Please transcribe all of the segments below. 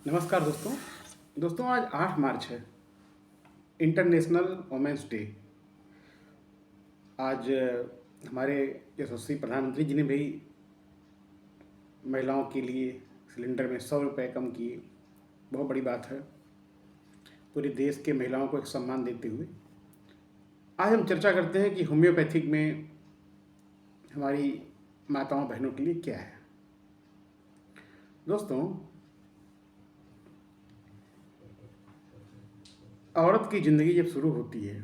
नमस्कार दोस्तों। दोस्तों आज 8 मार्च है, इंटरनेशनल वुमेन्स डे। आज हमारे यशस्वी प्रधानमंत्री जी ने भी महिलाओं के लिए सिलेंडर में 100 रुपये कम किए। बहुत बड़ी बात है, पूरे देश के महिलाओं को एक सम्मान देते हुए। आज हम चर्चा करते हैं कि होम्योपैथिक में हमारी माताओं बहनों के लिए क्या है। दोस्तों, औरत की ज़िंदगी जब शुरू होती है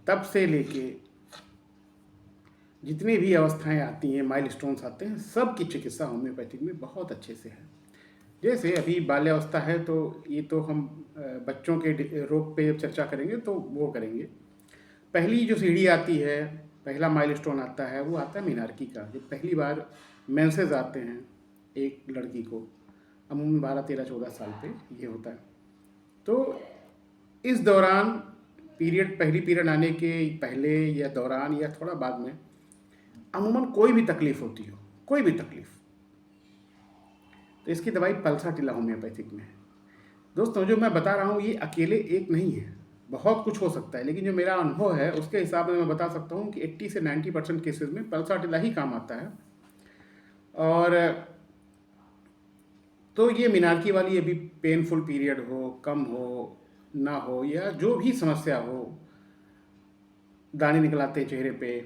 तब से लेके जितनी भी अवस्थाएं आती हैं, माइलस्टोन्स आते हैं, सब की चिकित्सा होम्योपैथिक में बहुत अच्छे से है। जैसे अभी बाल्यावस्था है तो ये तो हम बच्चों के रोग पे जब चर्चा करेंगे तो वो करेंगे। पहली जो सीढ़ी आती है, पहला माइलस्टोन आता है, वो आता है मीनार्की का। जब पहली बार मेंसेस आते हैं एक लड़की को, अमूमन 12, 13, 14 साल पे ये होता है। तो इस दौरान पहली पीरियड आने के पहले या दौरान या थोड़ा बाद में अमूमन कोई भी तकलीफ़ होती हो, कोई भी तकलीफ़, तो इसकी दवाई पल्साटिला होम्योपैथिक में है। दोस्तों, जो मैं बता रहा हूँ ये अकेले एक नहीं है, बहुत कुछ हो सकता है, लेकिन जो मेरा अनुभव है उसके हिसाब में मैं बता सकता हूँ कि 80 से 90% केसेस में पल्साटिला ही काम आता है। और तो ये मीनार्की वाली अभी पेनफुल पीरियड हो, कम हो, ना हो, या जो भी समस्या हो, दाने निकल आते हैं चेहरे पे,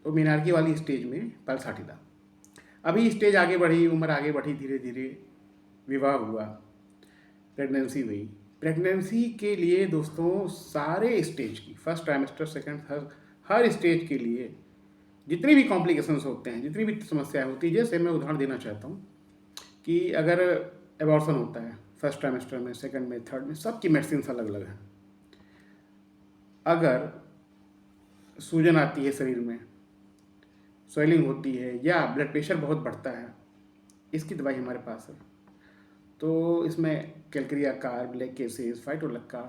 तो मीनार्की वाली स्टेज में पल्साटिला। अभी स्टेज आगे बढ़ी, उम्र आगे बढ़ी, धीरे धीरे विवाह हुआ, प्रेगनेंसी हुई। प्रेगनेंसी के लिए दोस्तों सारे स्टेज की, फर्स्ट ट्राइमेस्टर, सेकंड, हर स्टेज के लिए जितनी भी कॉम्प्लिकेशंस होते हैं, जितनी भी समस्याएं होती हैं, जैसे मैं उदाहरण देना चाहता हूँ कि अगर एबॉर्शन होता है फर्स्ट ट्राइमेस्टर में, सेकंड में, थर्ड में, सबकी मेडिसिन अलग अलग है। अगर सूजन आती है शरीर में, स्वेलिंग होती है, या ब्लड प्रेशर बहुत बढ़ता है, इसकी दवाई हमारे पास है। तो इसमें कैलक्रिया कार्ब, लैकेसेस, फाइटोलक्का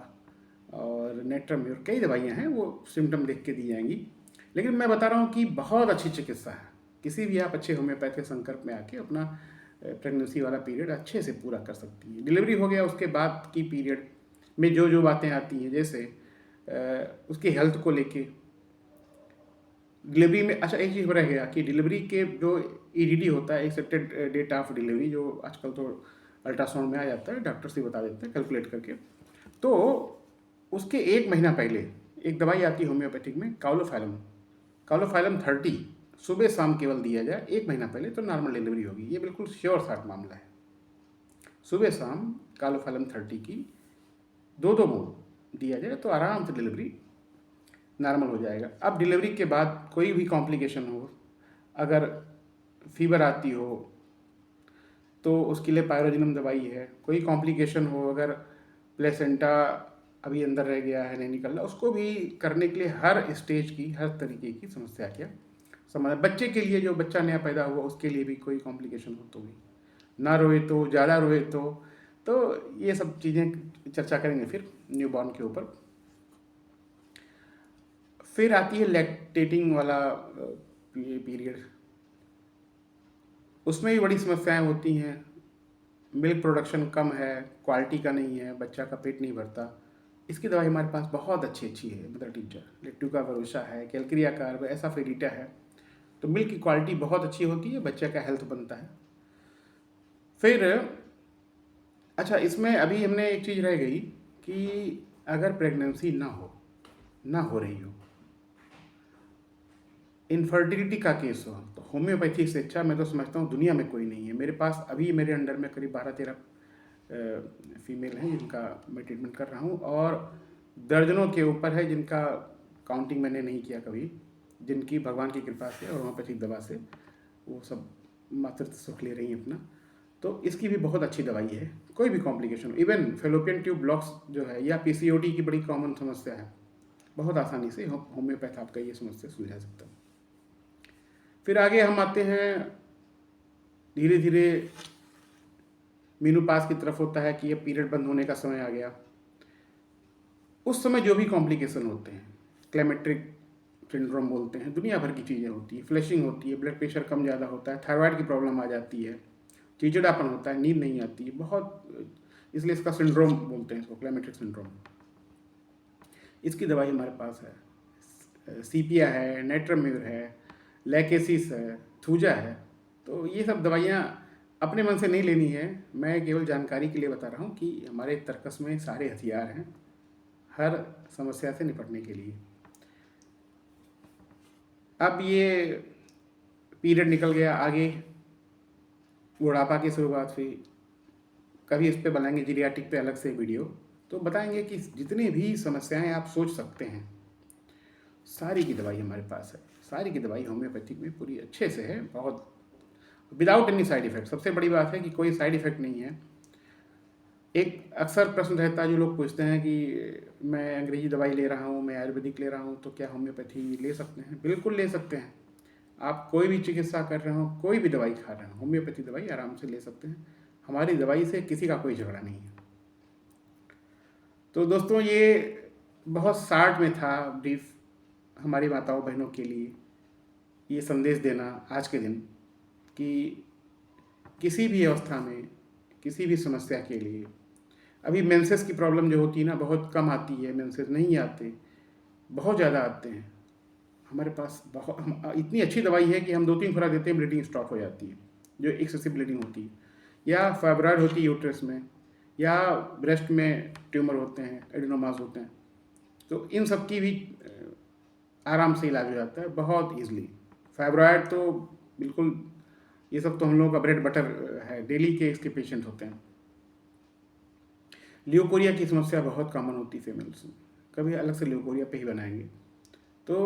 और नेट्राम्योर, कई दवाइयाँ हैं, वो सिम्टम देख के दी जाएंगी। लेकिन मैं बता रहा हूँ कि बहुत अच्छी चिकित्सा है। किसी भी आप अच्छे होम्योपैथिक संपर्क में आके अपना प्रेगनेंसी वाला पीरियड अच्छे से पूरा कर सकती है। डिलीवरी हो गया उसके बाद की पीरियड में जो जो बातें आती हैं, जैसे उसकी हेल्थ को लेके, डिलीवरी में, अच्छा एक चीज़ रह गया कि डिलीवरी के जो ईडीडी होता है, एक्सेप्टेड डेट ऑफ डिलीवरी, जो आजकल तो अल्ट्रासाउंड में आ जाता है, डॉक्टर से बता देते हैं कैलकुलेट करके। तो उसके 1 महीना पहले एक दवाई आती है होम्योपैथिक में, काउलोफैलम, काउलोफैलम 30, सुबह शाम केवल दिया जाए 1 महीना पहले, तो नॉर्मल डिलीवरी होगी। ये बिल्कुल श्योर शार्ट मामला है। सुबह शाम काउलोफैलम 30 की 2-2 बूंद दिया जाए तो आराम से डिलीवरी नॉर्मल हो जाएगा। अब डिलीवरी के बाद कोई भी कॉम्प्लिकेशन हो, अगर फीवर आती हो तो उसके लिए पायरोजिनम दवाई है। कोई कॉम्प्लिकेशन हो, अगर प्लेसेंटा अभी अंदर रह गया है, नहीं निकल रहा, उसको भी करने के लिए हर स्टेज की, हर तरीके की समस्या क्या समाधान। बच्चे के लिए, जो बच्चा नया पैदा हुआ उसके लिए भी कोई कॉम्प्लिकेशन हो तो भी, ना रोए तो, ज़्यादा रोए तो ये सब चीज़ें चर्चा करेंगे फिर न्यूबॉर्न के ऊपर। फिर आती है लैक्टेटिंग वाला पीरियड, उसमें भी बड़ी समस्याएं होती हैं। मिल्क प्रोडक्शन कम है, क्वालिटी का नहीं है, बच्चा का पेट नहीं भरता। इसकी दवाई हमारे पास बहुत अच्छी अच्छी है, मदर टीचर, लेक्टुका वरोसा है, कैलक्रिया कार्ब, ऐसा फेलिटा है। तो मिल्क की क्वालिटी बहुत अच्छी होती है, बच्चे का हेल्थ बनता है। फिर अच्छा, इसमें अभी हमने एक चीज़ रह गई कि अगर प्रेगनेंसी ना हो रही हो, इनफर्टिलिटी का केस हो, तो होम्योपैथी से अच्छा मैं तो समझता हूँ दुनिया में कोई नहीं है। मेरे पास अभी मेरे अंडर में करीब 12-13 फीमेल हैं जिनका मैं ट्रीटमेंट कर रहा हूँ, और दर्जनों के ऊपर है जिनका काउंटिंग मैंने नहीं किया कभी, जिनकी भगवान की कृपा से और होम्योपैथिक दवा से वो सब मातृत्व सुख ले रही हैं अपना। तो इसकी भी बहुत अच्छी दवाई है, कोई भी कॉम्प्लिकेशन हो, इवन फेलोपियन ट्यूब ब्लॉक्स जो है, या पीसीओडी की बड़ी कॉमन समस्या है, बहुत आसानी से होम्योपैथ आपका ये समस्या सुलझा सकता है। फिर आगे हम आते हैं, धीरे धीरे मीनोपाज की तरफ होता है कि ये पीरियड बंद होने का समय आ गया। उस समय जो भी कॉम्प्लिकेशन होते हैं, क्लेमेट्रिक सिंड्रोम बोलते हैं, दुनिया भर की चीज़ें होती हैं, फ्लैशिंग होती है, ब्लड प्रेशर कम ज़्यादा होता है, थायराइड की प्रॉब्लम आ जाती है, चिड़चिड़ापन होता है, नींद नहीं आती है बहुत, इसलिए इसका सिंड्रोम बोलते हैं इसको, क्लाइमेटिक सिंड्रोम। इसकी दवाई हमारे पास है, सीपिया है, नेट्राम्यूर है, लैकेसिस है, थूजा है। तो ये सब दवाइयाँ अपने मन से नहीं लेनी है, मैं केवल जानकारी के लिए बता रहा हूँ कि हमारे तर्कस में सारे हथियार हैं हर समस्या से निपटने के लिए। अब ये पीरियड निकल गया, आगे बुढ़ापा की शुरुआत हुई, कभी इस पे बनाएंगे जीरियाट्रिक पे अलग से वीडियो, तो बताएंगे कि जितनी भी समस्याएं आप सोच सकते हैं सारी की दवाई हमारे पास है। सारी की दवाई होम्योपैथिक में पूरी अच्छे से है, बहुत विदाउट एनी साइड इफेक्ट। सबसे बड़ी बात है कि कोई साइड इफेक्ट नहीं है। एक अक्सर प्रश्न रहता है, जो लोग पूछते हैं कि मैं अंग्रेजी दवाई ले रहा हूँ, मैं आयुर्वेदिक ले रहा हूँ, तो क्या होम्योपैथी ले सकते हैं? बिल्कुल ले सकते हैं। आप कोई भी चिकित्सा कर रहे हो, कोई भी दवाई खा रहे हो, होम्योपैथी दवाई आराम से ले सकते हैं। हमारी दवाई से किसी का कोई झगड़ा नहीं है। तो दोस्तों, ये बहुत शार्ट में था ब्रीफ हमारी माताओं बहनों के लिए, ये संदेश देना आज के दिन कि किसी भी अवस्था में, किसी भी समस्या के लिए, अभी मेंसेस की प्रॉब्लम जो होती है ना, बहुत कम आती है, मेंसेस नहीं आते, बहुत ज़्यादा आते हैं। हमारे पास इतनी अच्छी दवाई है कि हम 2-3 खुराक देते हैं, ब्लीडिंग स्टॉप हो जाती है, जो एक्सेसिव ब्लीडिंग होती है, या फाइब्रॉइड होती है यूट्रस में, या ब्रेस्ट में ट्यूमर होते हैं, एडिनोमास होते हैं। तो इन सब की भी आराम से इलाज हो जाता है बहुत ईजिली। फाइब्रॉइड तो बिल्कुल, ये सब तो हम लोगों का ब्रेड बटर है, डेली के इसके पेशेंट होते हैं। ल्यूकोरिया की समस्या बहुत कॉमन होती है फीमेल्स में, कभी अलग से ल्यूकोरिया पे ही बनाएंगे। तो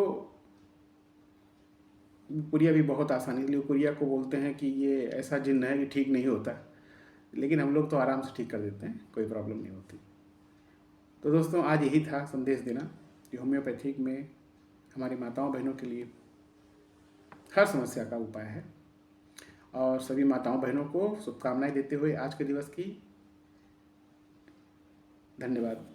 ल्यूकोरिया भी बहुत आसानी, ल्यूकोरिया को बोलते हैं कि ये ऐसा जिन्न है कि ठीक नहीं होता, लेकिन हम लोग तो आराम से ठीक कर देते हैं, कोई प्रॉब्लम नहीं होती। तो दोस्तों, आज यही था संदेश देना कि होम्योपैथिक में हमारी माताओं बहनों के लिए हर समस्या का उपाय है। और सभी माताओं बहनों को शुभकामनाएं देते हुए आज के दिवस की धन्यवाद।